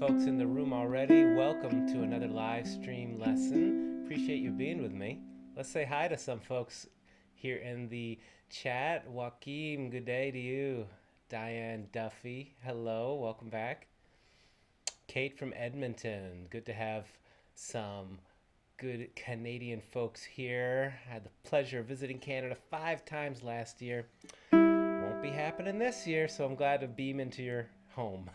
folks in the room already. Welcome to another live stream lesson. Appreciate you being with me. Let's say hi to some folks here in the chat. Joaquin, good day to you. Diane Duffy, hello, welcome back. Kate from Edmonton, good to have some good Canadian folks here. I had the pleasure of visiting Canada 5 times last year. Won't be happening this year, so I'm glad to beam into your home.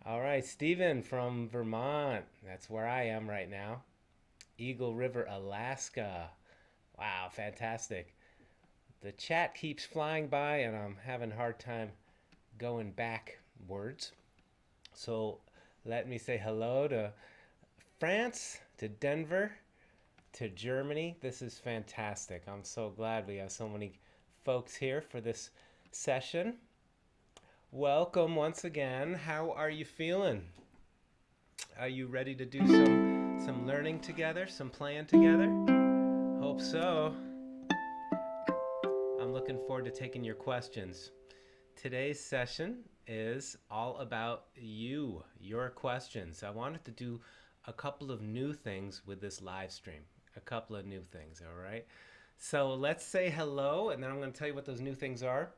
All right, Stephen from Vermont. That's where I am right now. Eagle River, Alaska. Wow, fantastic. The chat keeps flying by and I'm having a hard time going backwards. So let me say hello to France, to Denver, to Germany. This is fantastic. I'm so glad we have so many folks here for this session. Welcome once again. How are you feeling? Are you ready to do some learning together, some playing together? Hope so. I'm looking forward to taking your questions. Today's session is all about you, your questions. I wanted to do a couple of new things with this live stream. A couple of new things, all right? So let's say hello, and then I'm going to tell you what those new things are.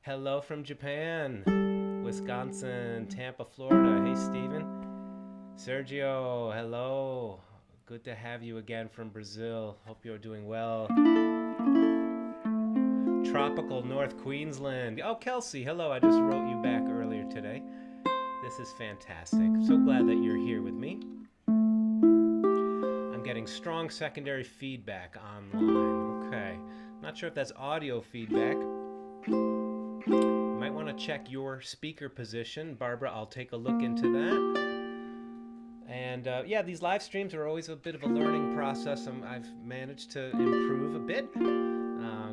Hello from Japan, Wisconsin, Tampa, Florida. Hey, Steven. Sergio, hello. Good to have you again from Brazil. Hope you're doing well. Tropical North Queensland. Oh, Kelsey, hello. I just wrote you back earlier today. This is fantastic. So glad that you're here with me. I'm getting strong secondary feedback online. Okay. Not sure if that's audio feedback. You might want to check your speaker position. Barbara, I'll take a look into that. And yeah, these live streams are always a bit of a learning process. I've managed to improve a bit,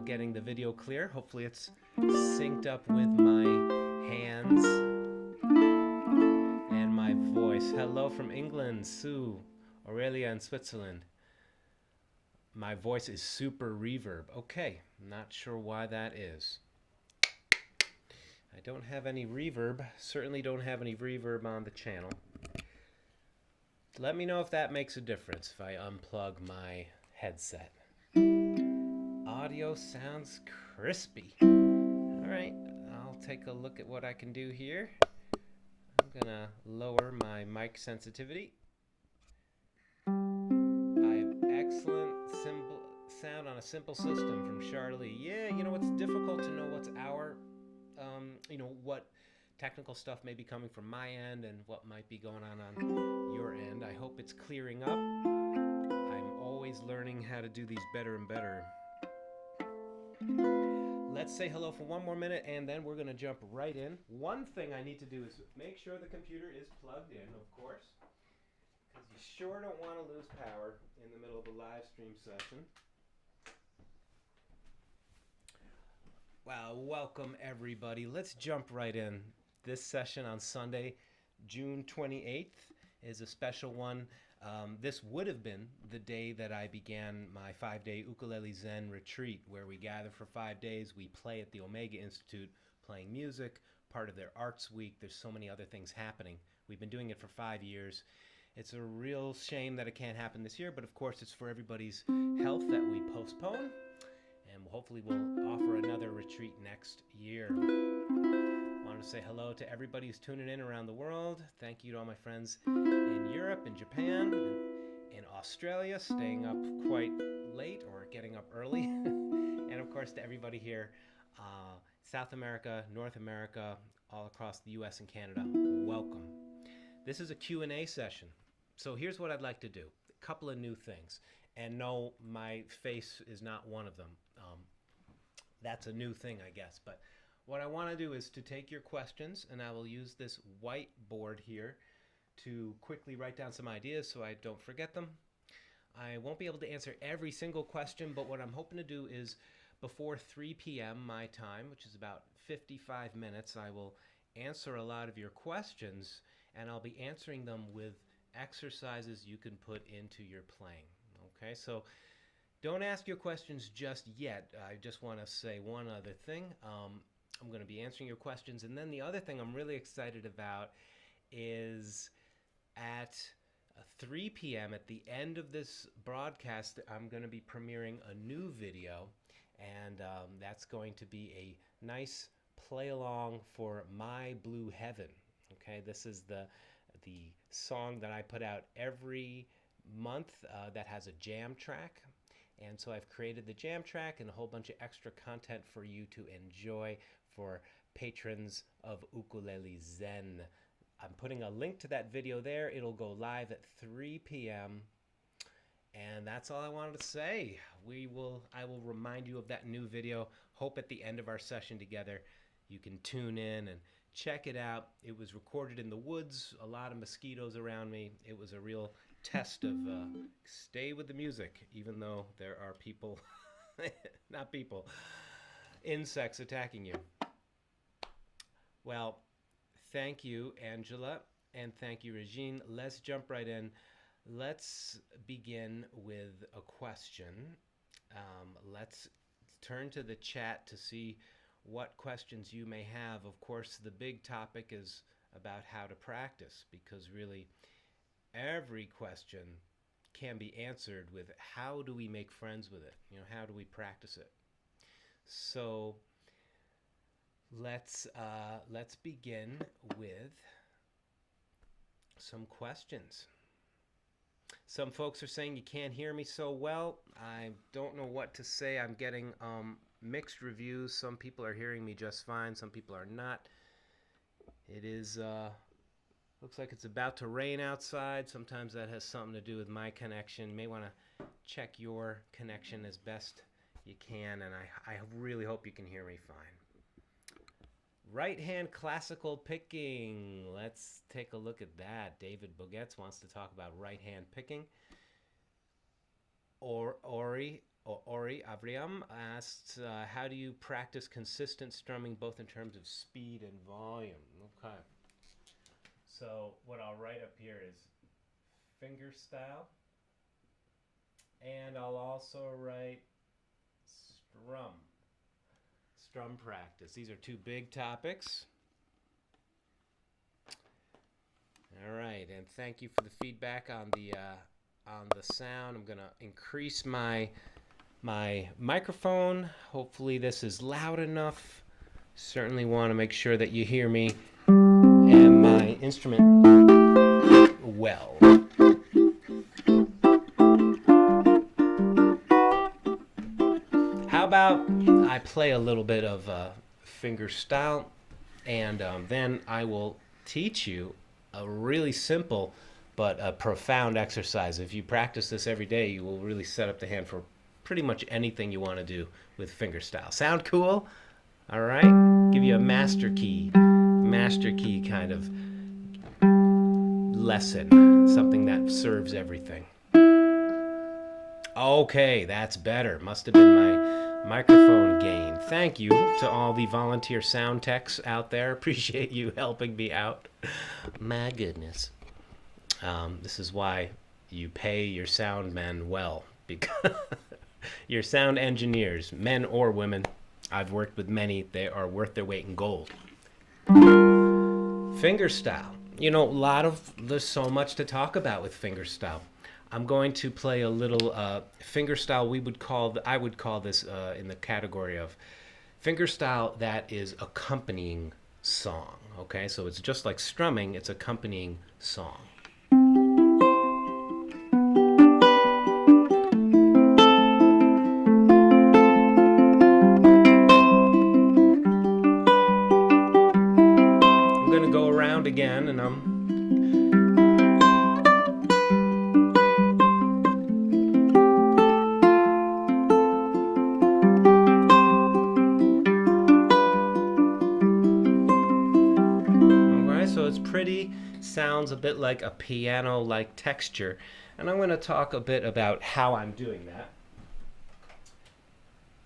getting the video clear. Hopefully it's synced up with my hands and my voice. Hello from England, Sue, Aurelia in Switzerland. My voice is super reverb. Okay, not sure why that is. I don't have any reverb. Certainly don't have any reverb on the channel. Let me know if that makes a difference if I unplug my headset. Audio sounds crispy. All right, I'll take a look at what I can do here. I'm gonna lower my mic sensitivity. I have excellent sound on a simple system from Charlie. Yeah, you know, it's difficult to know what's our what technical stuff may be coming from my end and what might be going on your end. I hope it's clearing up. I'm always learning how to do these better and better. Let's say hello for one more minute and then we're going to jump right in. One thing I need to do is make sure the computer is plugged in, of course, because you sure don't want to lose power in the middle of a live stream session. Wow, welcome everybody. Let's jump right in. This session on Sunday, June 28th, is a special one. This would have been the day that I began my 5-day Ukulele Zen retreat, where we gather for 5 days. We play at the Omega Institute, playing music, part of their Arts Week. There's so many other things happening. We've been doing it for 5 years. It's a real shame that it can't happen this year, but of course it's for everybody's health that we postpone. And hopefully we'll offer another retreat next year. I want to say hello to everybody who's tuning in around the world. Thank you to all my friends in Europe, in Japan, in Australia, staying up quite late or getting up early. And of course to everybody here, South America, North America, all across the US and Canada, welcome. This is a Q&A session. So here's what I'd like to do. A couple of new things. And no, my face is not one of them. That's a new thing, I guess. But what I want to do is to take your questions, and I will use this whiteboard here to quickly write down some ideas so I don't forget them. I won't be able to answer every single question, but what I'm hoping to do is before 3 p.m. my time, which is about 55 minutes, I will answer a lot of your questions, and I'll be answering them with exercises you can put into your playing. Okay, so don't ask your questions just yet. I just want to say one other thing. I'm going to be answering your questions, and then the other thing I'm really excited about is at 3 p.m. at the end of this broadcast. I'm going to be premiering a new video, and that's going to be a nice play along for My Blue Heaven. Okay, this is the song that I put out every month that has a jam track. And so I've created the jam track and a whole bunch of extra content for you to enjoy for patrons of Ukulele Zen. I'm putting a link to that video there. It'll go live at 3 p.m. And that's all I wanted to say. I will remind you of that new video. Hope at the end of our session together you can tune in and check it out. It was recorded in the woods, a lot of mosquitoes around me. It was a real test of stay with the music, even though there are people, not people, insects attacking you. Well, thank you, Angela, and thank you, Regine. Let's jump right in. Let's begin with a question. Let's turn to the chat to see what questions you may have. Of course, the big topic is about how to practice, because really every question can be answered with how do we make friends with it? You know, how do we practice it? So let's begin with some questions. Some folks are saying you can't hear me so well. I don't know what to say. I'm getting mixed reviews. Some people are hearing me just fine. Some people are not. It is looks like it's about to rain outside. Sometimes that has something to do with my connection. You may want to check your connection as best you can, and I really hope you can hear me fine. Right hand classical picking. Let's take a look at that. David Bogetz wants to talk about right hand picking. Ori Avriam asks, how do you practice consistent strumming both in terms of speed and volume? Okay. So what I'll write up here is fingerstyle, and I'll also write strum practice. These are two big topics. All right, and thank you for the feedback on the sound. I'm gonna increase my microphone. Hopefully this is loud enough. Certainly want to make sure that you hear me and my instrument well. How about I play a little bit of fingerstyle, and then I will teach you a really simple but a profound exercise. If you practice this every day, you will really set up the hand for pretty much anything you want to do with fingerstyle. Sound cool? All right, give you a master key kind of lesson, something that serves everything. Okay, that's better. Must have been my microphone gain. Thank you to all the volunteer sound techs out there. Appreciate you helping me out. My goodness. This is why you pay your sound men well, because your sound engineers, men or women, I've worked with many, they are worth their weight in gold. Fingerstyle. You know, there's so much to talk about with fingerstyle. I'm going to play a little fingerstyle. I would call this in the category of fingerstyle that is accompanying song. Okay, so it's just like strumming, it's accompanying song. I'm going to go around again, and pretty, sounds a bit like a piano-like texture, and I'm going to talk a bit about how I'm doing that.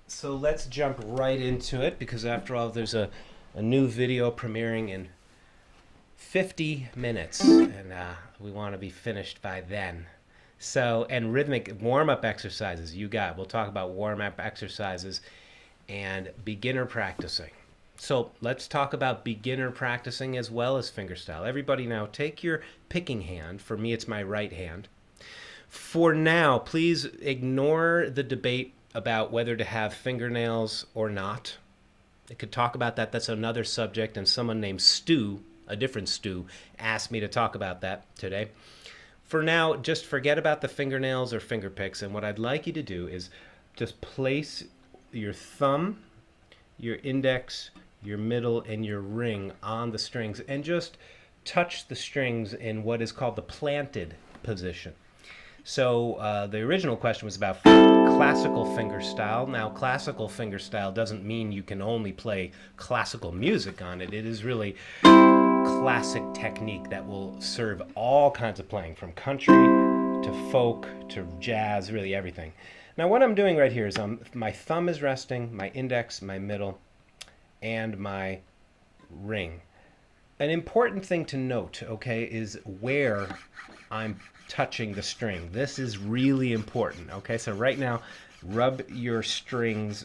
So let's jump right into it, because after all, there's a new video premiering in 50 minutes, and we want to be finished by then. So, and rhythmic warm-up exercises, we'll talk about warm-up exercises and beginner practicing. So let's talk about beginner practicing as well as fingerstyle. Everybody now take your picking hand. For me, it's my right hand. For now, please ignore the debate about whether to have fingernails or not. I could talk about that. That's another subject, and someone named Stu, a different Stu, asked me to talk about that today. For now, just forget about the fingernails or finger picks, and what I'd like you to do is just place your thumb, your index, your middle, and your ring on the strings, and just touch the strings in what is called the planted position. So the original question was about classical fingerstyle. Now, classical fingerstyle doesn't mean you can only play classical music on it. It is really classic technique that will serve all kinds of playing, from country to folk to jazz, really everything. Now, what I'm doing right here is my thumb is resting, my index, my middle, and my ring. An important thing to note, okay, is where I'm touching the string. This is really important, okay? So right now, rub your fingers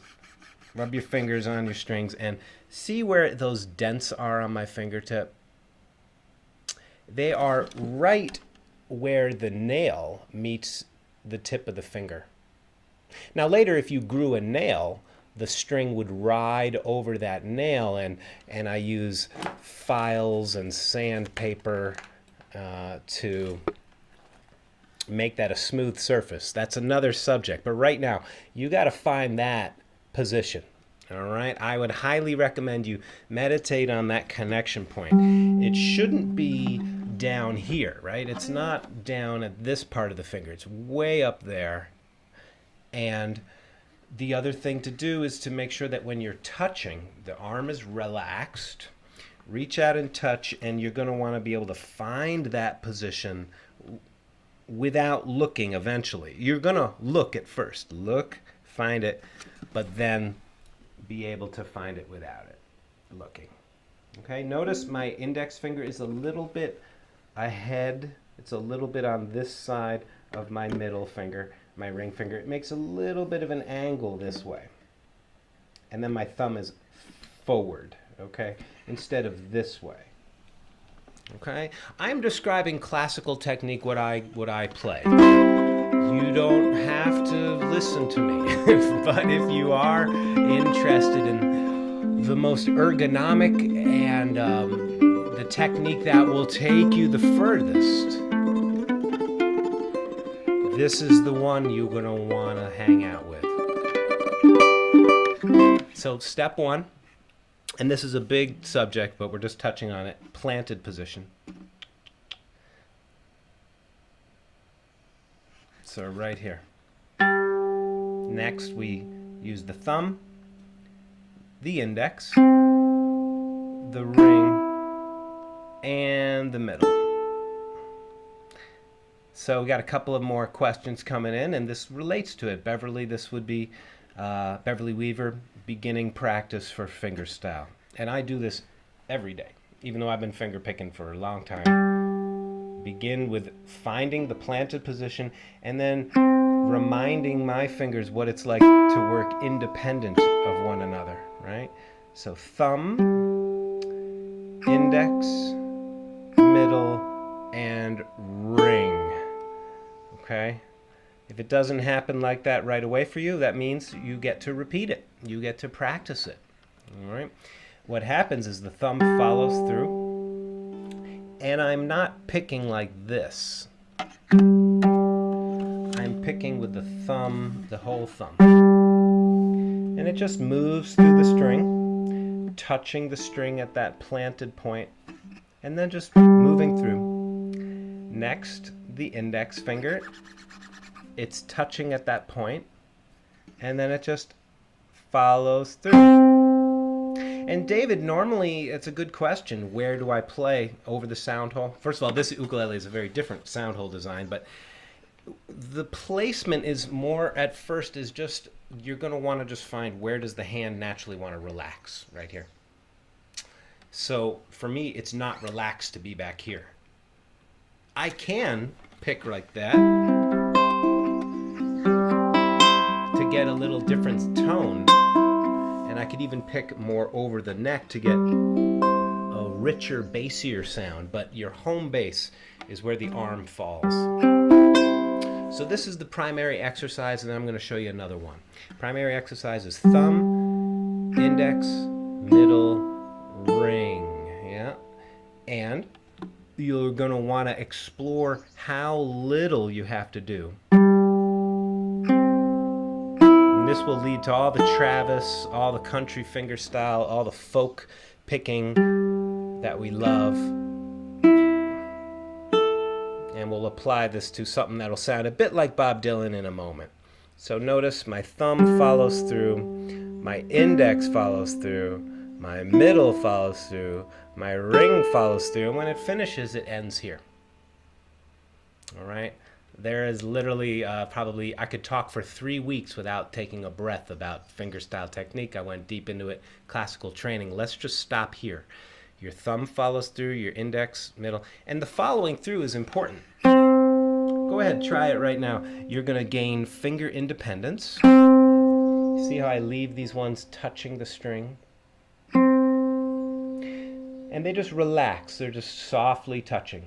on your strings and see where those dents are on my fingertip. They are right where the nail meets the tip of the finger. Now later, if you grew a nail, the string would ride over that nail, and I use files and sandpaper to make that a smooth surface. That's another subject, but right now you got to find that position. All right, I would highly recommend you meditate on that connection point. It shouldn't be down here, right? It's not down at this part of the finger. It's way up there. And the other thing to do is to make sure that when you're touching, the arm is relaxed. Reach out and touch, and you're going to want to be able to find that position without looking eventually. You're going to look at first. Look, find it, but then be able to find it without it looking. Okay, notice my index finger is a little bit ahead. It's a little bit on this side of my middle finger, my ring finger. It makes a little bit of an angle this way. And then my thumb is forward, okay, instead of this way. Okay, I'm describing classical technique, what I play. You don't have to listen to me, but if you are interested in the most ergonomic and the technique that will take you the furthest, this is the one you're going to want to hang out with. So step one, and this is a big subject, but we're just touching on it, planted position. So right here. Next, we use the thumb, the index, the ring, and the middle. So we got a couple of more questions coming in, and this relates to it. Beverly, this would be Beverly Weaver, beginning practice for fingerstyle. And I do this every day, even though I've been finger picking for a long time. Begin with finding the planted position and then reminding my fingers what it's like to work independent of one another, right? So thumb, index, middle, and ring, okay? If it doesn't happen like that right away for you, that means you get to repeat it. You get to practice it, all right? What happens is the thumb follows through, and I'm not picking like this. I'm picking with the thumb, the whole thumb. And it just moves through the string, touching the string at that planted point, and then just moving through. Next, the index finger. It's touching at that point, and then it just follows through. And David, normally it's a good question, where do I play over the sound hole? First of all, this ukulele is a very different sound hole design, but the placement is more, at first, is just, you're going to want to just find where does the hand naturally want to relax, right here. So for me, it's not relaxed to be back here. I can pick like that to get a little different tone, and and I could even pick more over the neck to get a richer, bassier sound, but your home base is where the arm falls. So this is the primary exercise, and then I'm going to show you another one. Primary exercise is thumb, index, middle, ring, yeah, and you're going to want to explore how little you have to do. And this will lead to all the Travis, all the country fingerstyle, all the folk picking that we love. And we'll apply this to something that'll sound a bit like Bob Dylan in a moment. So notice my thumb follows through, my index follows through, my middle follows through, my ring follows through, and when it finishes, it ends here. All right? There is literally probably, I could talk for 3 weeks without taking a breath about fingerstyle technique. I went deep into it, classical training. Let's just stop here. Your thumb follows through, your index, middle, and the following through is important. Go ahead, try it right now. You're going to gain finger independence. See how I leave these ones touching the string? And they just relax. They're just softly touching.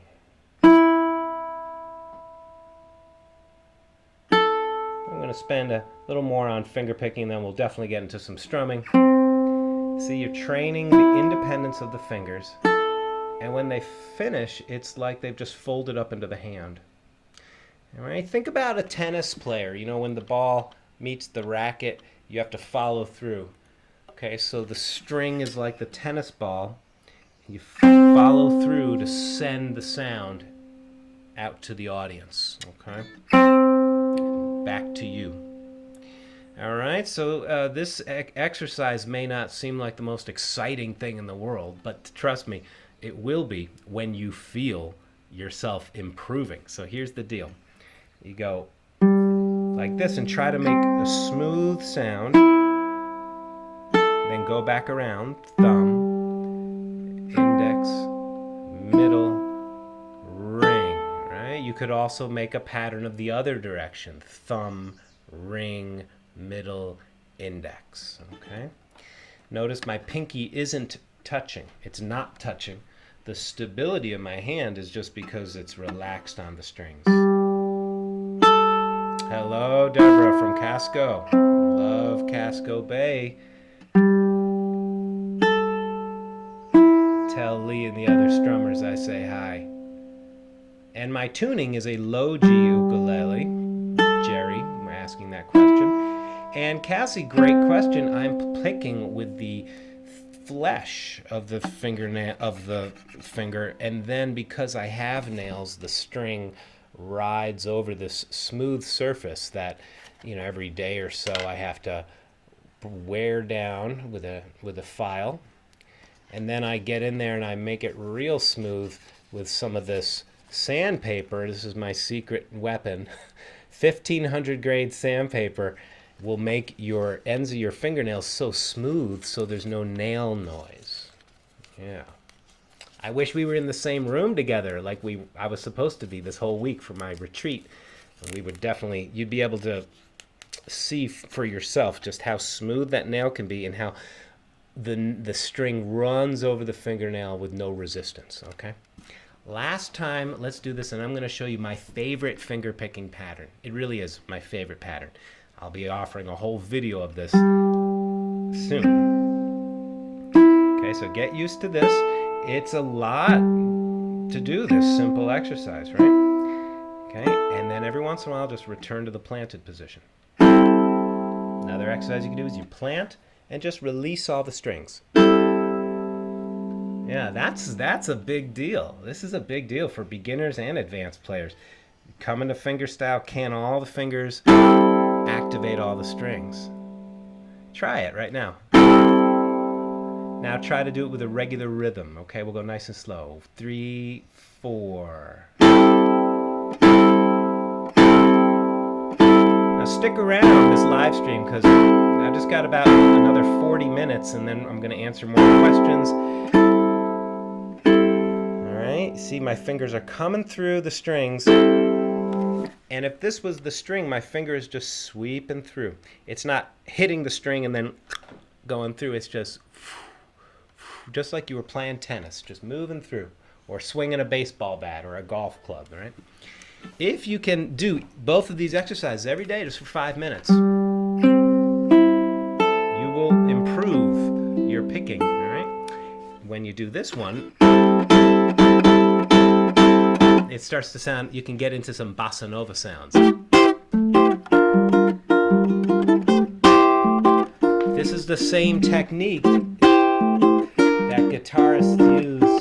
I'm going to spend a little more on finger picking, then we'll definitely get into some strumming. See, you're training the independence of the fingers, and when they finish, it's like they've just folded up into the hand. All right, think about a tennis player. You know, when the ball meets the racket, you have to follow through. Okay, so the string is like the tennis ball. You follow through to send the sound out to the audience. Okay, back to you. All right, so this exercise may not seem like the most exciting thing in the world, but trust me, it will be when you feel yourself improving. So here's the deal. You go like this and try to make a smooth sound, then go back around, thumb, index, middle, ring, right? You could also make a pattern of the other direction, thumb, ring, middle, index, okay? Notice my pinky isn't touching. It's not touching. The stability of my hand is just because it's relaxed on the strings. Hello, Deborah from Casco. Love Casco Bay. Tell Lee and the other strummers I say hi. And my tuning is a low G ukulele. Jerry, we're asking that question. And Cassie, great question. I'm picking with the flesh of the fingernail of the finger, and then because I have nails, the string rides over this smooth surface that, you know, every day or so I have to wear down with a file, and then I get in there and I make it real smooth with some of this sandpaper. This is my secret weapon. 1500 grade sandpaper will make your ends of your fingernails so smooth so there's no nail noise. Yeah. I wish we were in the same room together like I was supposed to be this whole week for my retreat. We would definitely, you'd be able to see for yourself just how smooth that nail can be and how the string runs over the fingernail with no resistance, okay? Last time, let's do this, and I'm going to show you my favorite finger picking pattern. It really is my favorite pattern. I'll be offering a whole video of this soon. Okay, so get used to this. It's a lot to do this simple exercise, right? Okay, and then every once in a while, just return to the planted position. Another exercise you can do is you plant and just release all the strings. Yeah, that's a big deal. This is a big deal for beginners and advanced players. Come into fingerstyle, can all the fingers activate all the strings. Try it right now. Now try to do it with a regular rhythm, okay? We'll go nice and slow. 3, 4. Now stick around this live stream because I've just got about another 40 minutes and then I'm going to answer more questions. All right, see my fingers are coming through the strings. And if this was the string, my finger is just sweeping through. It's not hitting the string and then going through. It's just like you were playing tennis, just moving through, or swinging a baseball bat or a golf club, right? If you can do both of these exercises every day just for 5 minutes, you will improve your picking, all right? When you do this one, it starts to sound, you can get into some bossa nova sounds. This is the same technique that guitarists use.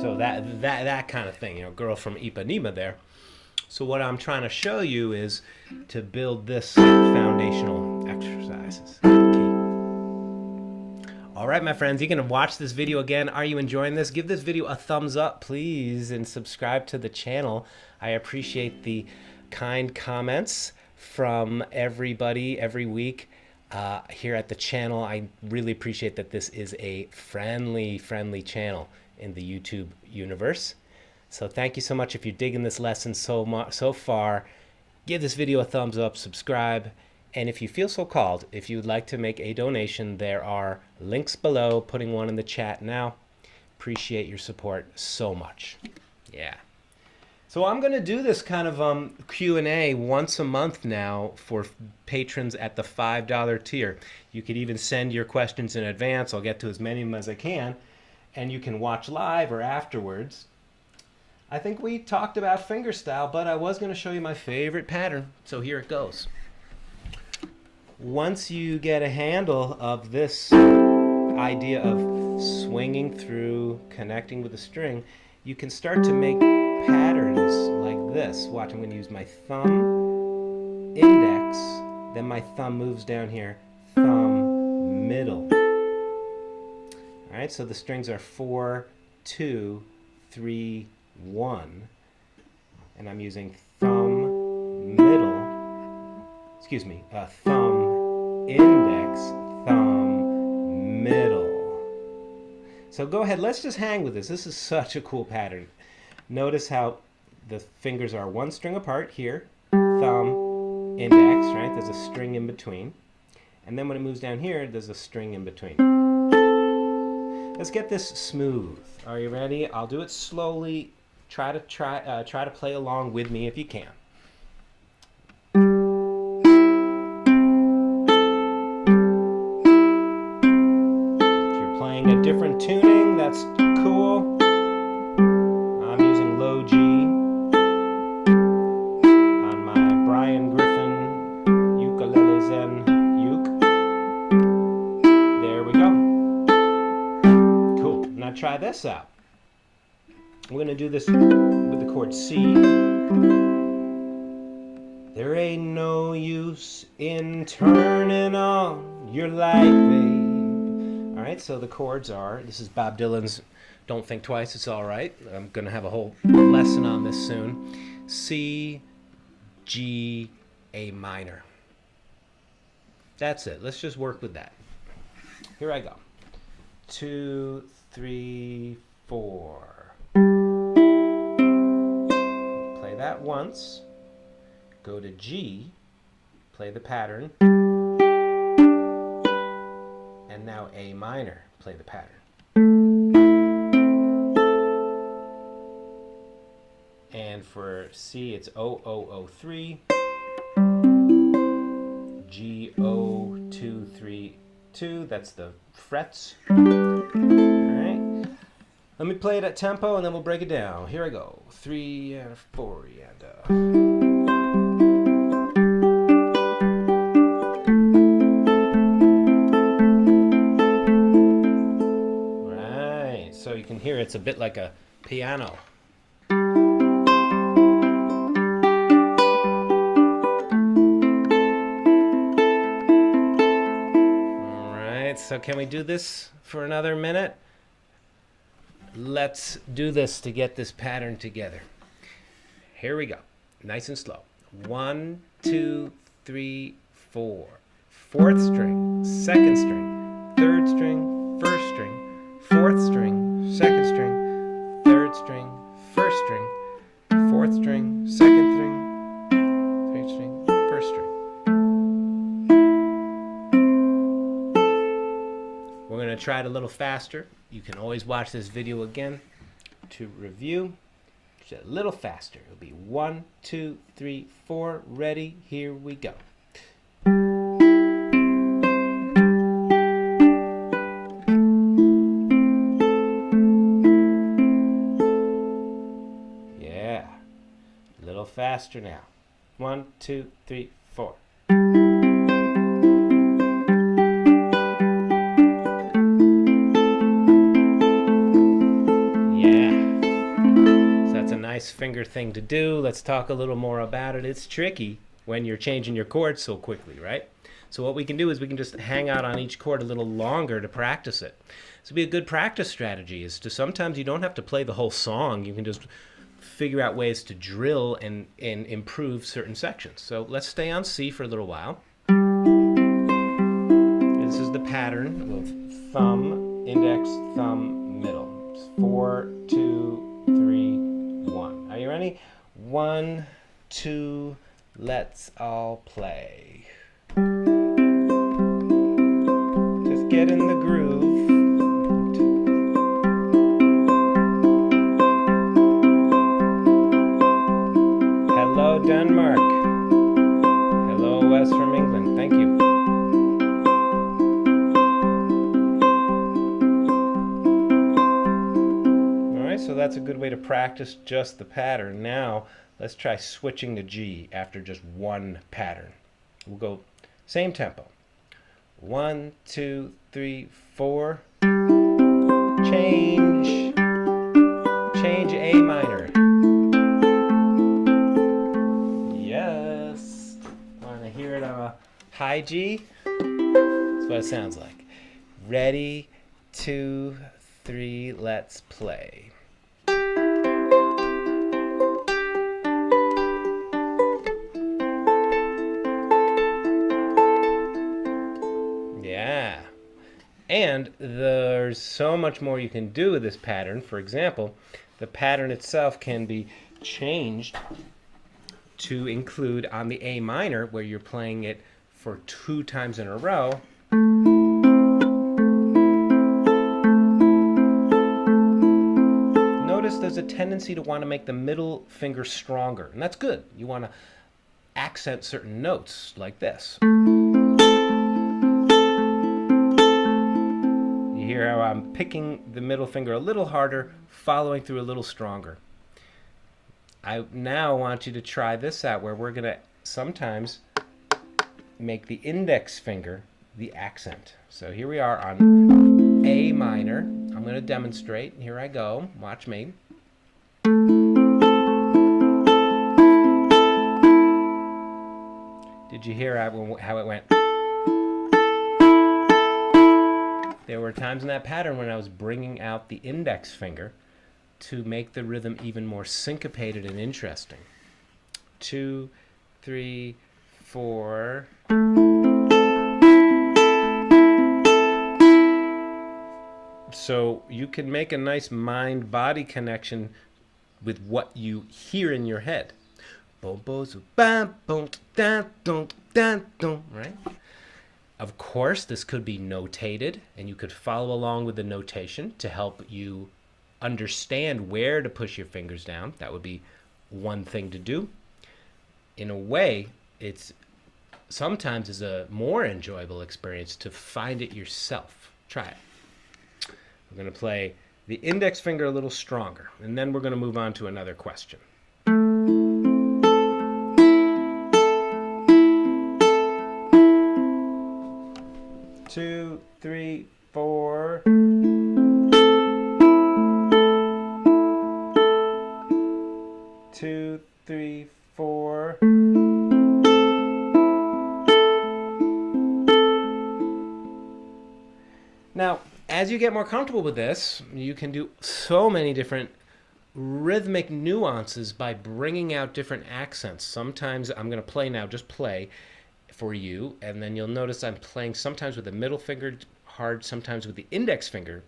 So that kind of thing, girl from Ipanema there. So what I'm trying to show you is to build this foundational exercises. All right, my friends, you can watch this video again. Are you enjoying this? Give this video a thumbs up, please, and subscribe to the channel. I appreciate the kind comments from everybody every week here at the channel. I really appreciate that this is a friendly channel in the YouTube universe. So thank you so much. If you're digging this lesson so far, give this video a thumbs up, subscribe, and if you feel so called, if you'd like to make a donation, there are links below, putting one in the chat now. Appreciate your support so much. Yeah. So I'm going to do this kind of Q&A once a month now for patrons at the $5 tier. You could even send your questions in advance. I'll get to as many of them as I can. And you can watch live or afterwards. I think we talked about fingerstyle, but I was going to show you my favorite pattern. So here it goes. Once you get a handle of this idea of swinging through, connecting with the string, you can start to make patterns like this. Watch, I'm going to use my thumb, index, then my thumb moves down here, thumb, middle. All right, so the strings are 4, 2, 3, 1, and I'm using thumb, middle, excuse me, thumb, index, thumb, middle. So go ahead, let's just hang with this. This is such a cool pattern. Notice how the fingers are one string apart here, thumb, index, right? There's a string in between. And then when it moves down here, there's a string in between. Let's get this smooth. Are you ready? I'll do it slowly. Try to play along with me if you can. If you're playing a different tuning, that's cool. I'm using low G on my Brian Griffin Ukulele Zen uke. There we go. Cool. Now try this out. We're going to do this with the chord C. There ain't no use in turning on your light, babe. All right, so the chords are, this is Bob Dylan's Don't Think Twice, It's All Right. I'm going to have a whole lesson on this soon. C, G, A minor. That's it. Let's just work with that. Here I go. 2, 3, 4. Play that once. Go to G. Play the pattern. And now A minor. Play the pattern. And for C, it's O-O-O-3. G-O-2-3-2. That's the frets. All right. Let me play it at tempo and then we'll break it down. Here I go. 3 and 4 and Right. So you can hear it's a bit like a piano. So can we do this for another minute? Let's do this to get this pattern together. Here we go. Nice and slow. 1, 2, 3, 4. Fourth string, second string, third string, first string, fourth string, second string, third string, first string, fourth string, second string, third string, first string. We're going to try it a little faster. You can always watch this video again to review. Just a little faster. It'll be 1, 2, 3, 4. Ready? Here we go. Yeah. A little faster now. 1, 2, 3, 4. Nice finger thing to do. Let's talk a little more about it. It's tricky when you're changing your chords so quickly, right? So what we can do is we can just hang out on each chord a little longer to practice it. So be a good practice strategy is to sometimes you don't have to play the whole song. You can just figure out ways to drill and improve certain sections. So let's stay on C for a little while. This is the pattern of thumb, index, thumb, middle. It's 4, 2, 3, 1. Are you ready? 1, 2, let's all play. Just get in the groove. Hello, Denmark. Hello, Wes from England. Thank you. So that's a good way to practice just the pattern. Now let's try switching to G after just one pattern. We'll go same tempo. 1, 2, 3, 4. Change A minor. Yes. Want to hear it on a high G? That's what it sounds like. Ready, 2, 3, let's play. And there's so much more you can do with this pattern. For example, the pattern itself can be changed to include on the A minor, where you're playing it for 2 times in a row. Notice there's a tendency to want to make the middle finger stronger, and that's good. You want to accent certain notes like this. Hear how I'm picking the middle finger a little harder, following through a little stronger. I now want you to try this out, where we're going to sometimes make the index finger the accent. So here we are on A minor. I'm going to demonstrate. Here I go. Watch me. Did you hear how it went? There were times in that pattern when I was bringing out the index finger to make the rhythm even more syncopated and interesting. 2, 3, 4. So you can make a nice mind-body connection with what you hear in your head. Right? Of course, this could be notated, and you could follow along with the notation to help you understand where to push your fingers down. That would be one thing to do. In a way, it's sometimes is a more enjoyable experience to find it yourself. Try it. We're going to play the index finger a little stronger, and then we're going to move on to another question. 2, 3, 4. Two, three, 4. Now, as you get more comfortable with this, you can do so many different rhythmic nuances by bringing out different accents. Sometimes I'm going to play now, just play for you, and then you'll notice I'm playing sometimes with the middle finger hard sometimes with the index finger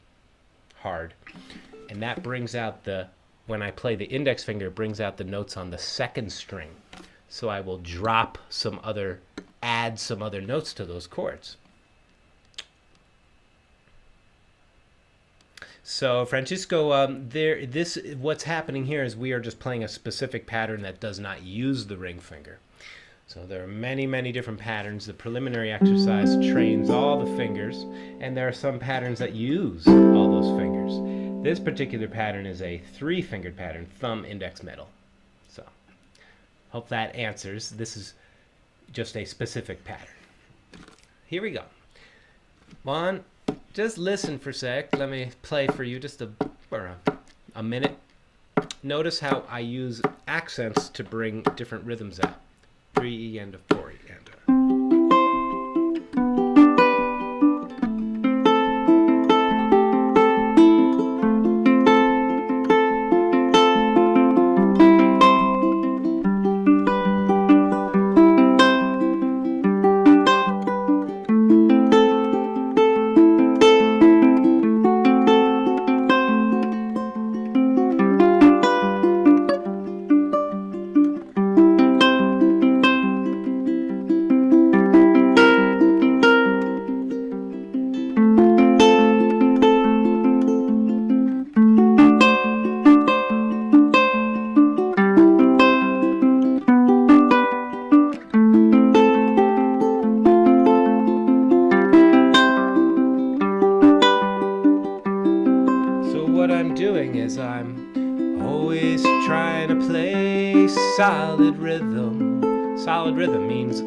hard, and that brings out when I play the index finger, it brings out the notes on the second string. So I will add some other notes to those chords. So Francisco, what's happening here is we are just playing a specific pattern that does not use the ring finger. So there are many, many different patterns. The preliminary exercise trains all the fingers, and there are some patterns that use all those fingers. This particular pattern is a 3-fingered pattern, thumb, index, middle. So hope that answers. This is just a specific pattern. Here we go. One. Just listen for a sec. Let me play for you just a minute. Notice how I use accents to bring different rhythms out. 3E and a 4E and a. I'm always trying to play solid rhythm. Solid rhythm means,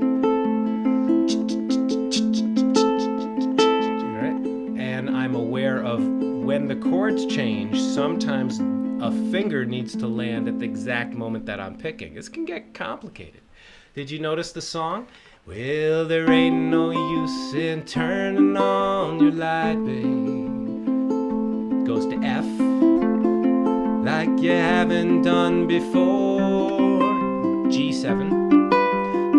right? And I'm aware of when the chords change, sometimes a finger needs to land at the exact moment that I'm picking. This can get complicated. Did you notice the song? Well, there ain't no use in turning on your light, babe. Goes to F, like you haven't done before. G7,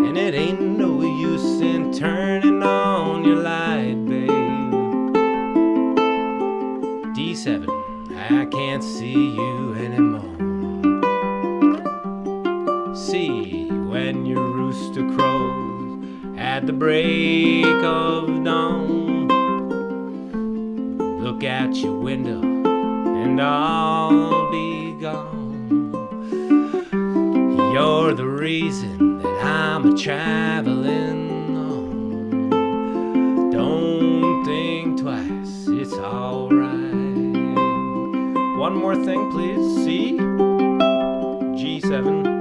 and it ain't no use in turning on your light, babe. D7, I can't see you anymore. C, when your rooster crows at the break of dawn, look out your window and I'll be gone. You're the reason that I'm a-traveling on. Don't think twice, it's alright. One more thing, please. C, G7.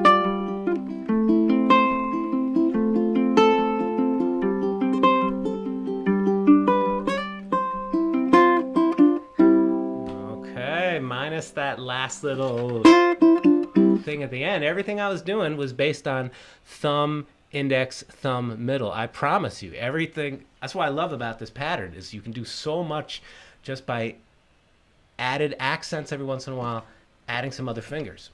Minus that last little thing at the end. Everything I was doing was based on thumb, index, thumb, middle. I promise you, everything. That's what I love about this pattern, is you can do so much just by added accents every once in a while, adding some other fingers.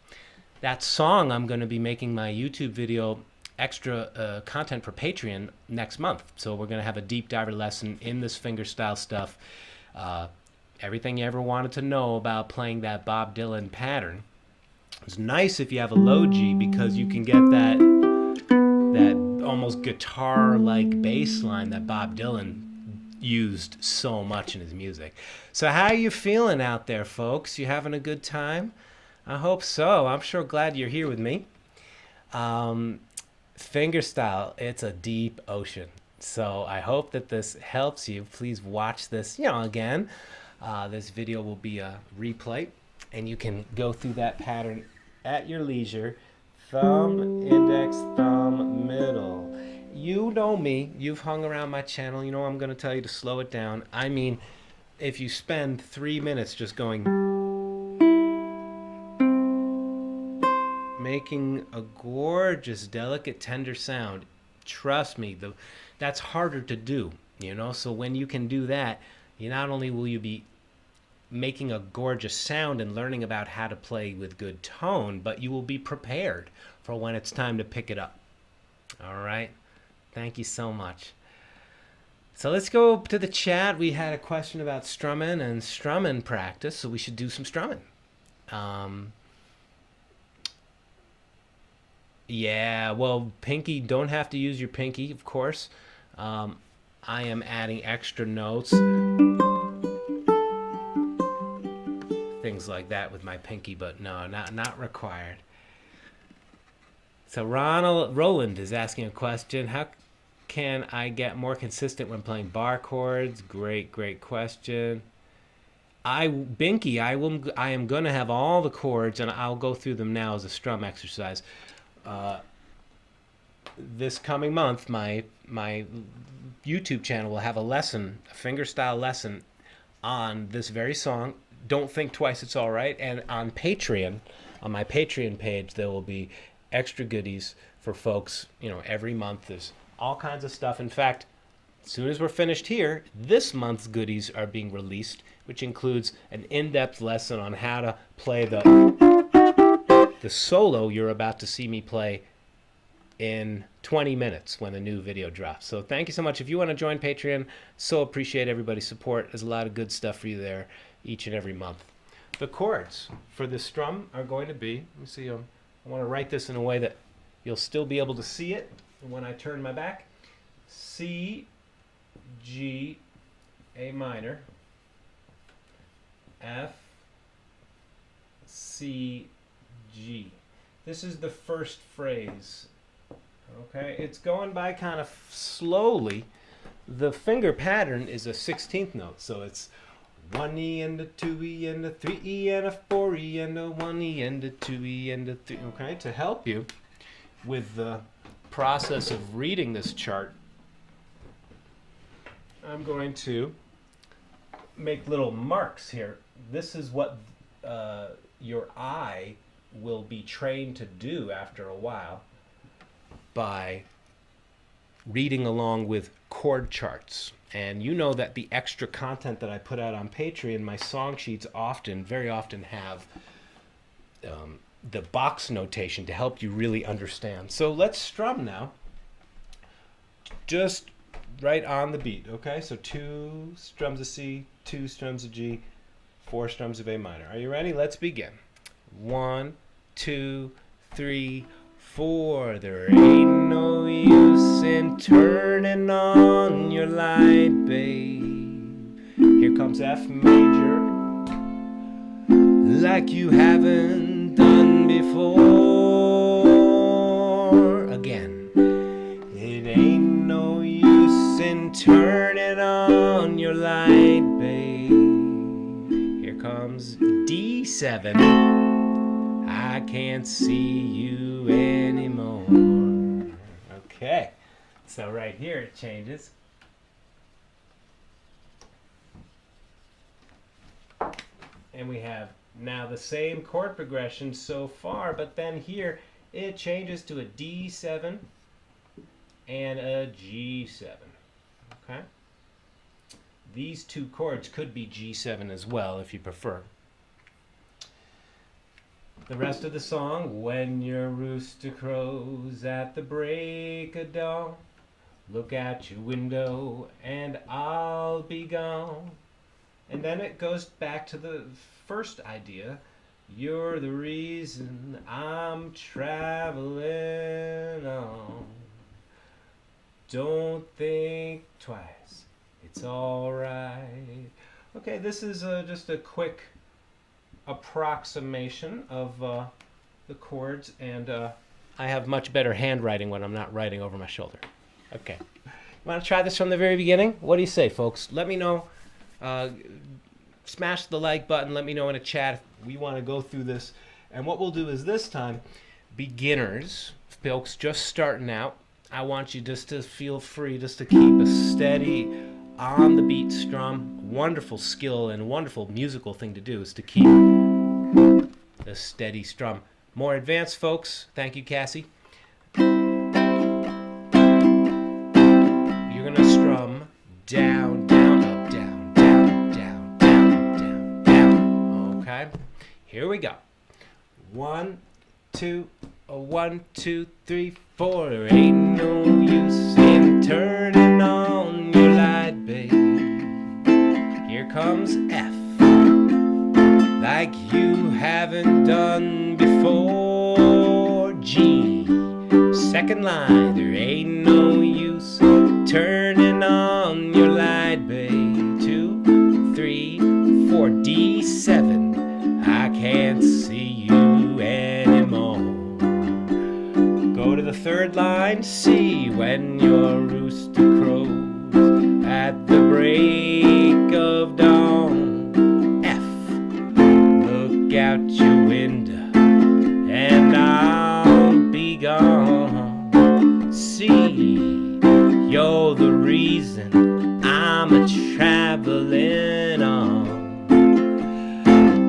That song, I'm going to be making my YouTube video extra content for Patreon next month. So we're going to have a deep diver lesson in this fingerstyle stuff. Everything you ever wanted to know about playing that Bob Dylan pattern. It's nice if you have a low G, because you can get that almost guitar-like bass line that Bob Dylan used so much in his music. So how are you feeling out there, folks? You having a good time? I hope so. I'm sure glad you're here with me. Fingerstyle, it's a deep ocean. So I hope that this helps you. Please watch this, again. This video will be a replay, and you can go through that pattern at your leisure. Thumb, index, thumb, middle. You know me. You've hung around my channel. You know I'm going to tell you to slow it down. I mean, if you spend 3 minutes just going, making a gorgeous, delicate, tender sound, trust me, that's harder to do, So when you can do that, not only will you be making a gorgeous sound and learning about how to play with good tone, but you will be prepared for when it's time to pick it up. All right? Thank you so much. So let's go to the chat. We had a question about strumming and strumming practice, so we should do some strumming. Yeah, well, pinky, don't have to use your pinky, of course. I am adding extra notes, things like that with my pinky, but no, not required. So Roland is asking a question. How can I get more consistent when playing bar chords? Great question. Binky, I am gonna have all the chords, and I'll go through them now as a strum exercise. This coming month, my YouTube channel will have a lesson, a fingerstyle lesson on this very song. Don't Think Twice, It's All Right. And on Patreon, on my Patreon page, there will be extra goodies for folks. You know, every month there's all kinds of stuff. In fact, as soon as we're finished here, this month's goodies are being released, which includes an in-depth lesson on how to play the solo you're about to see me play in 20 minutes when the new video drops. So thank you so much. If you want to join Patreon, so appreciate everybody's support. There's a lot of good stuff for you there each and every month. The chords for this strum are going to be, let me see, I want to write this in a way that you'll still be able to see it when I turn my back. C, G, A minor, F, C, G. This is the first phrase. Okay, it's going by kind of slowly. The finger pattern is a 16th note, so it's 1E and a 2E and a 3E and a 4E and a 1E and a 2E and a 3. Okay, to help you with the process of reading this chart, I'm going to make little marks here. This is what your eye will be trained to do after a while by reading along with chord charts. And you know that the extra content that I put out on Patreon, my song sheets very often have the box notation to help you really understand. So let's strum now, just right on the beat. Okay, so 2 strums of C, 2 strums of G, 4 strums of A minor. Are you ready? Let's begin. 1, 2, 3, 4. There ain't no use in turning on your light, babe. Here comes F major, like you haven't done before. Again. It ain't no use in turning on your light, babe. Here comes D7. I can't see you anymore. Okay, so right here it changes. And we have now the same chord progression so far, but then here it changes to a D7 and a G7. Okay? These two chords could be G7 as well if you prefer. The rest of the song, when your rooster crows at the break of dawn, look out your window and I'll be gone. And then it goes back to the first idea. You're the reason I'm traveling on. Don't think twice, it's all right. Okay, this is just a quick approximation of the chords, and I have much better handwriting when I'm not writing over my shoulder. Okay, you want to try this from the very beginning? What do you say, folks? Let me know. Smash the like button. Let me know in a chat if we want to go through this. And what we'll do is this time, beginners, folks just starting out, I want you just to feel free just to keep a steady on the beat strum. Wonderful skill and wonderful musical thing to do is to keep the steady strum. More advanced folks, thank you, Cassie. You're gonna strum down, down, up, down, down, down, down, up, down, down. Okay, here we go. 1, 2, 1, 2, 3, 4. There ain't no use in turning on your light, reason I'm a traveling on.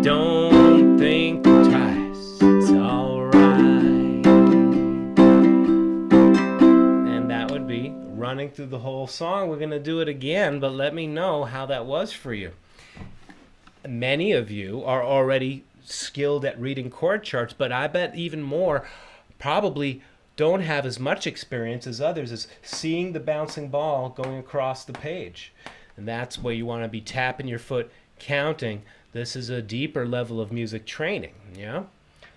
Don't think twice, it's alright. And that would be running through the whole song. We're going to do it again, but let me know how that was for you. Many of you are already skilled at reading chord charts, but I bet even more probably don't have as much experience as others as seeing the bouncing ball going across the page. And that's where you want to be tapping your foot, counting. This is a deeper level of music training, yeah?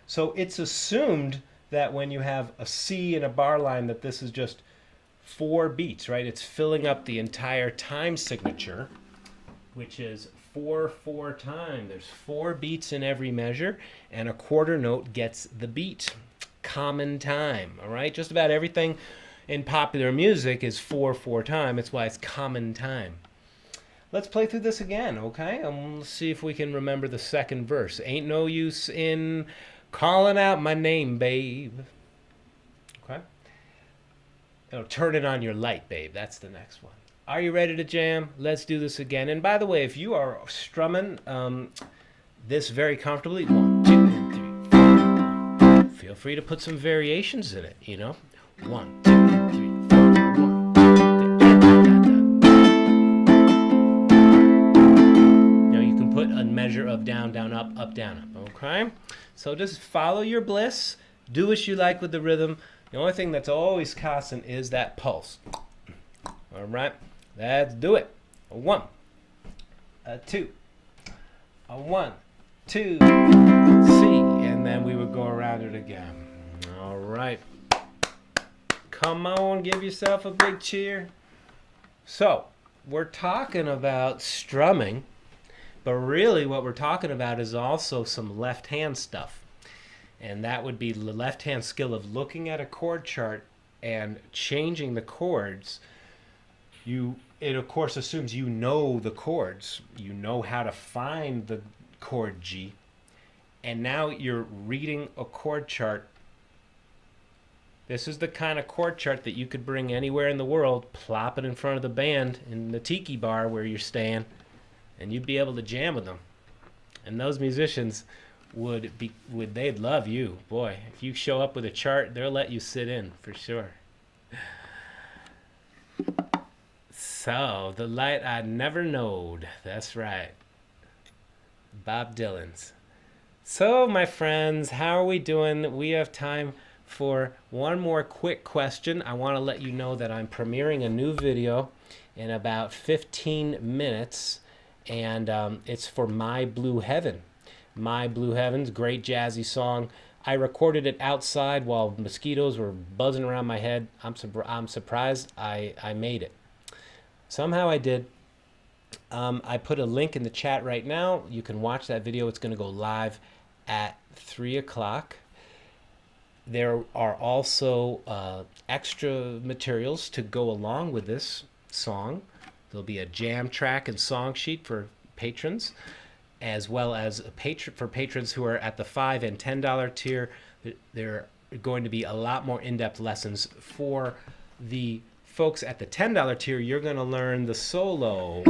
So it's assumed that when you have a C in a bar line that this is just 4 beats, right? It's filling up the entire time signature, which is 4/4 time. There's 4 beats in every measure, and a quarter note gets the beat. Common time, all right? Just about everything in popular music is 4/4 time. That's why it's common time. Let's play through this again, okay? And let's see if we can remember the second verse. Ain't no use in calling out my name, babe. Okay? Oh, turn it on your light, babe. That's the next one. Are you ready to jam? Let's do this again. And by the way, if you are strumming this very comfortably, 1, 2, and 3, 4, feel free to put some variations in it, you know? 1, 2, 3, 4, 1, 2, 3. Now you can put a measure of down, down, up, down, up, okay? So just follow your bliss. Do as you like with the rhythm. The only thing that's always constant is that pulse. All right? Let's do it. 1, 2, 1, 2, C, and then we would go around it again. All right. Come on, give yourself a big cheer. So, we're talking about strumming, but really what we're talking about is also some left-hand stuff. And that would be the left-hand skill of looking at a chord chart and changing the chords. It of course assumes you know the chords. You know how to find the chord G. And now you're reading a chord chart. This is the kind of chord chart that you could bring anywhere in the world, plop it in front of the band in the tiki bar where you're staying, and you'd be able to jam with them. And those musicians they'd love you. Boy, if you show up with a chart, they'll let you sit in for sure. So, the light I never knowed. That's right. Bob Dylan's. So, my friends, how are we doing? We have time for one more quick question. I want to let you know that I'm premiering a new video in about 15 minutes, and it's for My Blue Heaven. My Blue Heaven's great jazzy song. I recorded it outside while mosquitoes were buzzing around my head. I'm surprised I made it. Somehow I did. I put a link in the chat right now. You can watch that video. It's going to go live at 3 o'clock. There are also extra materials to go along with this song. There'll be a jam track and song sheet for patrons, as well as for patrons who are at the $5 and $10 tier. There are going to be a lot more in-depth lessons. For the folks at the $10 tier, you're going to learn the solo.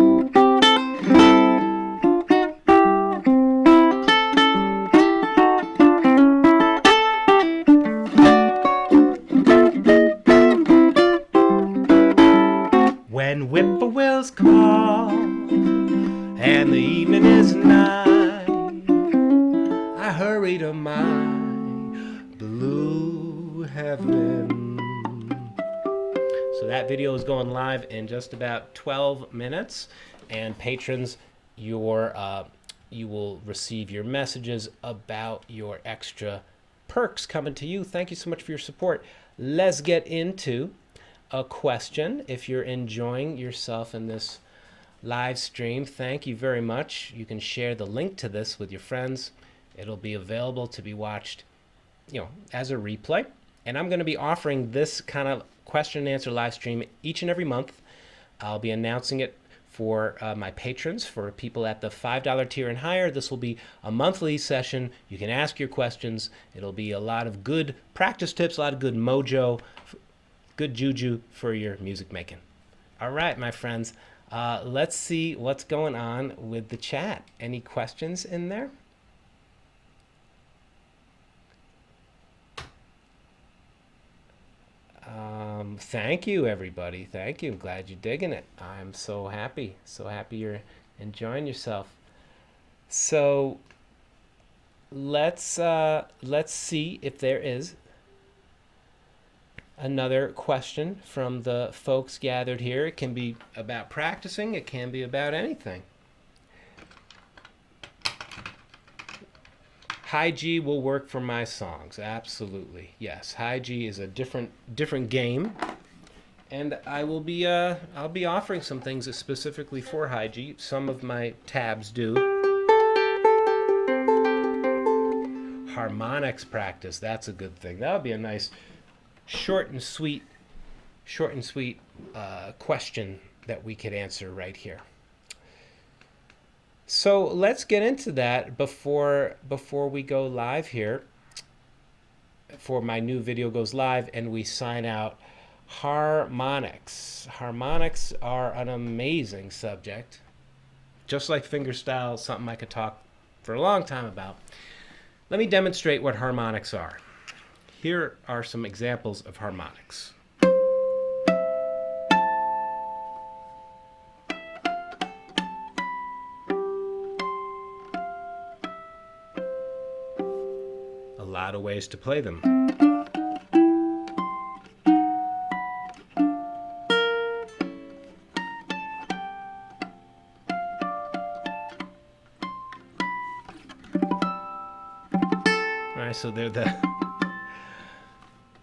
When whippoorwills call and the evening is nigh, I hurry to my blue heaven. So that video is going live in just about 12 minutes, and patrons, you will receive your messages about your extra perks coming to you. Thank you so much for your support. Let's get into a question. If you're enjoying yourself in this live stream, thank you very much. You can share the link to this with your friends. It'll be available to be watched, as a replay. And I'm going to be offering this kind of question and answer live stream each and every month. I'll be announcing it for my patrons, for people at the $5 tier and higher. This will be a monthly session. You can ask your questions. It'll be a lot of good practice tips, a lot of good mojo, good juju for your music making. All right, my friends. Let's see what's going on with the chat. Any questions in there? Thank you, everybody. Thank you. I'm glad you're digging it. I'm so happy. So happy you're enjoying yourself. So let's see if there is another question from the folks gathered here. It can be about practicing. It can be about anything. High G will work for my songs. Absolutely. Yes. High G is a different game. And I will be I'll be offering some things specifically for high G. Some of my tabs do. Harmonics practice. That's a good thing. That would be a nice short and sweet question that we could answer right here. So let's get into that before we go live here. Before my new video goes live and we sign out. Harmonics. Harmonics are an amazing subject. Just like fingerstyle, something I could talk for a long time about. Let me demonstrate what harmonics are. Here are some examples of harmonics. A lot of ways to play them. So they're the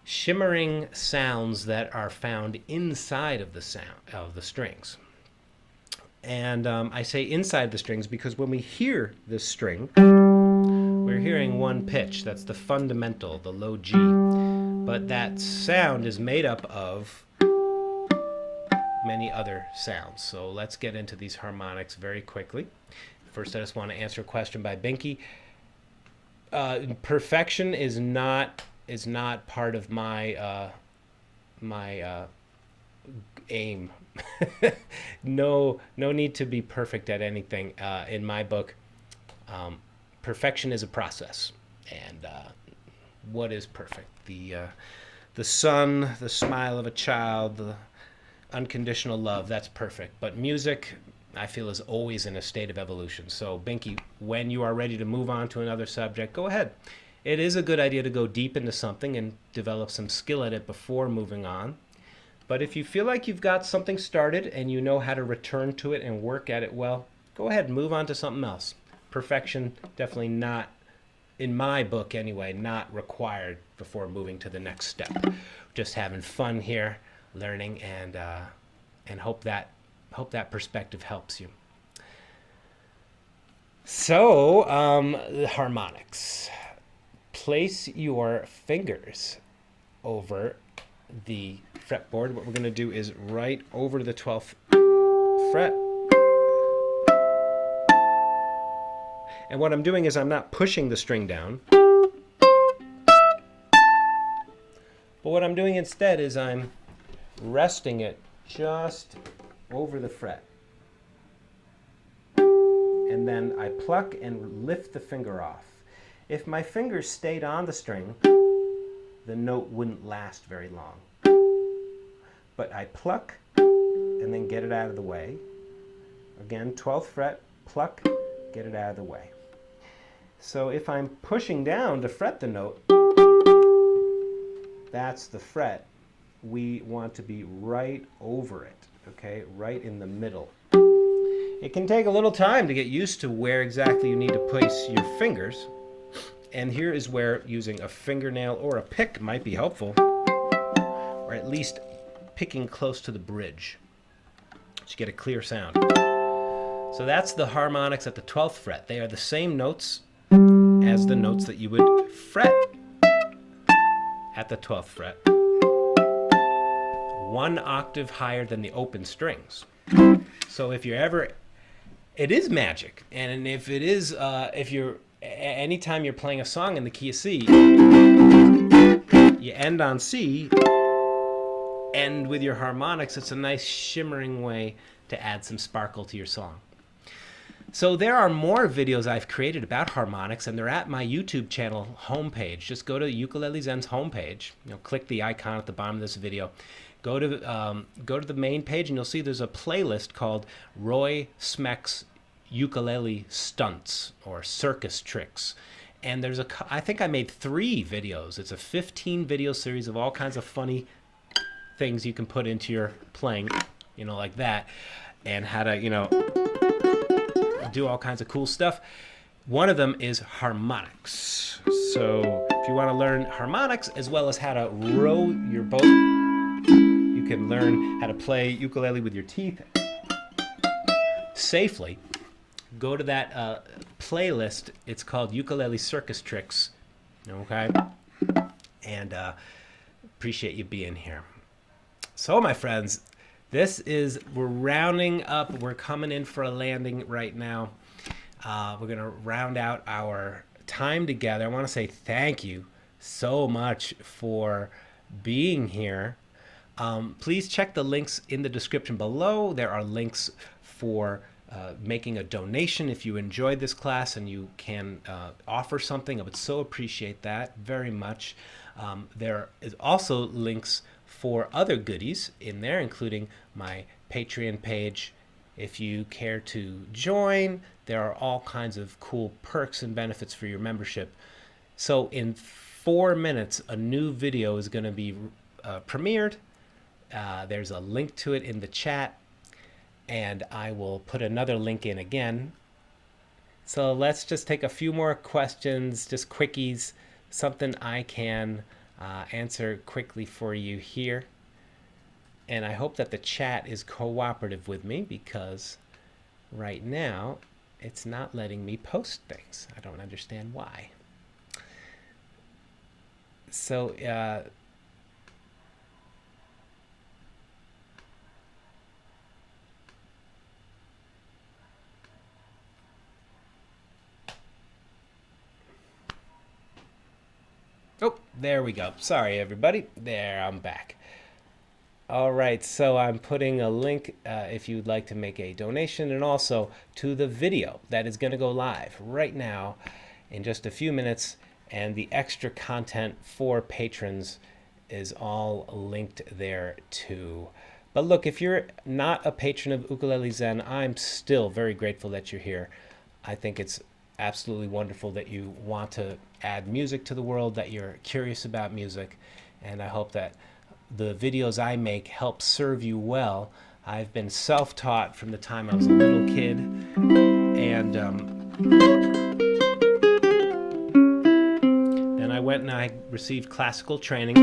shimmering sounds that are found inside of the sound of the strings. And I say inside the strings because when we hear this string, we're hearing one pitch. That's the fundamental, the low G. But that sound is made up of many other sounds. So let's get into these harmonics very quickly. First, I just want to answer a question by Binky. Perfection is not part of my aim. No need to be perfect at anything. In my book, perfection is a process. And what is perfect? The sun, the smile of a child, the unconditional love. That's perfect. But music, I feel, is always in a state of evolution. So, Binky, when you are ready to move on to another subject, go ahead. It is a good idea to go deep into something and develop some skill at it before moving on. But if you feel like you've got something started and you know how to return to it and work at it well, go ahead and move on to something else. Perfection, definitely not, in my book anyway, not required before moving to the next step. Just having fun here, learning, and hope that perspective helps you. So, harmonics. Place your fingers over the fretboard. What we're going to do is right over the 12th fret. And what I'm doing is I'm not pushing the string down. But what I'm doing instead is I'm resting it just over the fret. And then I pluck and lift the finger off. If my fingers stayed on the string, the note wouldn't last very long. But I pluck and then get it out of the way. Again, 12th fret, pluck, get it out of the way. So if I'm pushing down to fret the note, that's the fret. We want to be right over it, okay? Right in the middle. It can take a little time to get used to where exactly you need to place your fingers. And here is where using a fingernail or a pick might be helpful, or at least picking close to the bridge so you get a clear sound. So that's the harmonics at the 12th fret. They are the same notes as the notes that you would fret at the 12th fret. One octave higher than the open strings. So if you're ever, it is magic. And if it is, anytime you're playing a song in the key of C, you end on C, end with your harmonics, it's a nice shimmering way to add some sparkle to your song. So there are more videos I've created about harmonics, and they're at my YouTube channel homepage. Just go to Ukulele Zen's homepage. Click the icon at the bottom of this video. Go to the main page, and you'll see there's a playlist called Roy Smeck's Ukulele Stunts or Circus Tricks. And there's I think I made 3 videos. It's a 15 video series of all kinds of funny things you can put into your playing, like that, and how to, do all kinds of cool stuff. One of them is harmonics. So if you want to learn harmonics as well as how to row your boat, you can learn how to play ukulele with your teeth safely. Go to that playlist. It's called Ukulele Circus Tricks. Okay? And appreciate you being here. So, my friends, we're rounding up. We're coming in for a landing right now. We're going to round out our time together. I want to say thank you so much for being here. Please check the links in the description below. There are links for making a donation if you enjoyed this class and you can offer something. I would so appreciate that very much. There is also links for other goodies in there, including my Patreon page. If you care to join, there are all kinds of cool perks and benefits for your membership. So in 4 minutes, a new video is going to be premiered. There's a link to it in the chat, and I will put another link in again. So let's just take a few more questions, just quickies, something I can answer quickly for you here. And I hope that the chat is cooperative with me, because right now it's not letting me post things. I don't understand why. So oh, there we go. Sorry, everybody. There, I'm back. All right, so I'm putting a link if you'd like to make a donation, and also to the video that is going to go live right now in just a few minutes, and the extra content for patrons is all linked there too. But look, if you're not a patron of Ukulele Zen, I'm still very grateful that you're here. I think it's absolutely wonderful that you want to add music to the world, that you're curious about music, and I hope that the videos I make help serve you well. I've been self-taught from the time I was a little kid, and then I went and I received classical training.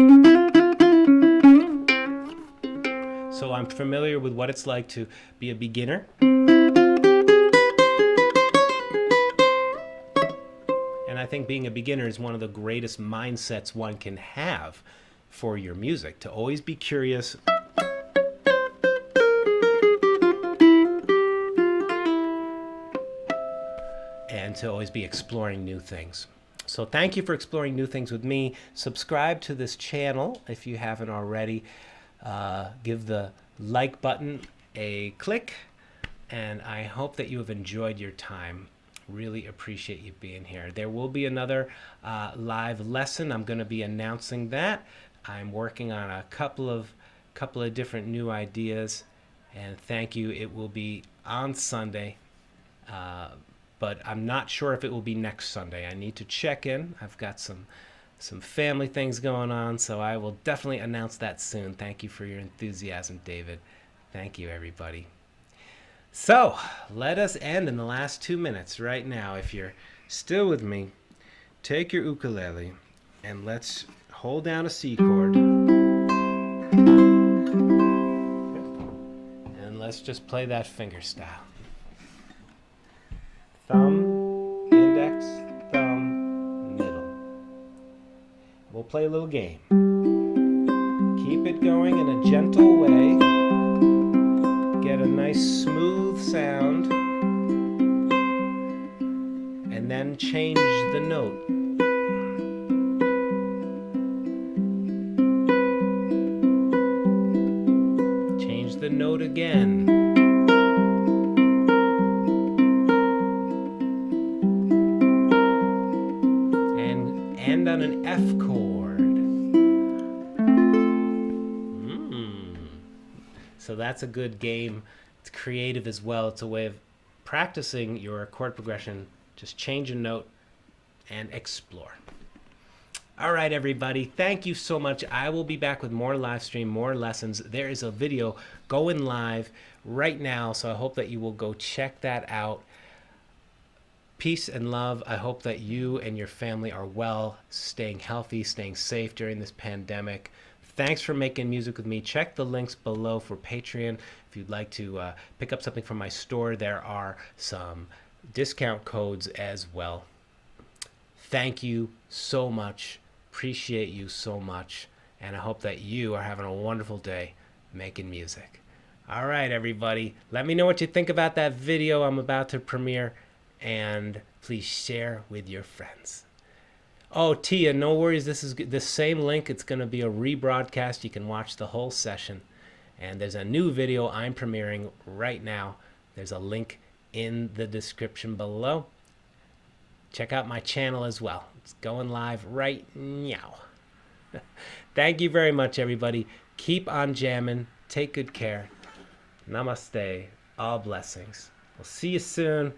So I'm familiar with what it's like to be a beginner. And I think being a beginner is one of the greatest mindsets one can have for your music, to always be curious and to always be exploring new things. So thank you for exploring new things with me. Subscribe to this channel if you haven't already. Give the like button a click, and I hope that you have enjoyed your time. Really appreciate you being here. There will be another live lesson. I'm going to be announcing that. I'm working on a couple of different new ideas, and thank you. It will be on Sunday, but I'm not sure if it will be next Sunday. I need to check in. I've got some family things going on, so I will definitely announce that soon. Thank you for your enthusiasm, David. Thank you, everybody. So let us end in the last 2 minutes right now. If you're still with me, take your ukulele and let's hold down a C chord. And let's just play that fingerstyle. Thumb, index, thumb, middle. We'll play a little game. Keep it going in a gentle way. Get a nice smooth sound. And then change the note. again. And end on an F chord. So that's a good game. It's creative as well. It's a way of practicing your chord progression. Just change a note and explore. All right, everybody. Thank you so much. I will be back with more live stream, more lessons. There is a video going live right now, so I hope that you will go check that out. Peace and love. I hope that you and your family are well, staying healthy, staying safe during this pandemic. Thanks for making music with me. Check the links below for Patreon. If you'd like to pick up something from my store, there are some discount codes as well. Thank you so much. Appreciate you so much. And I hope that you are having a wonderful day making music. All right, everybody. Let me know what you think about that video I'm about to premiere. And please share with your friends. Oh, Tia, no worries. This is the same link. It's going to be a rebroadcast. You can watch the whole session. And there's a new video I'm premiering right now. There's a link in the description below. Check out my channel as well. It's going live right now. Thank you very much, everybody. Keep on jamming. Take good care. Namaste. All blessings. We'll see you soon.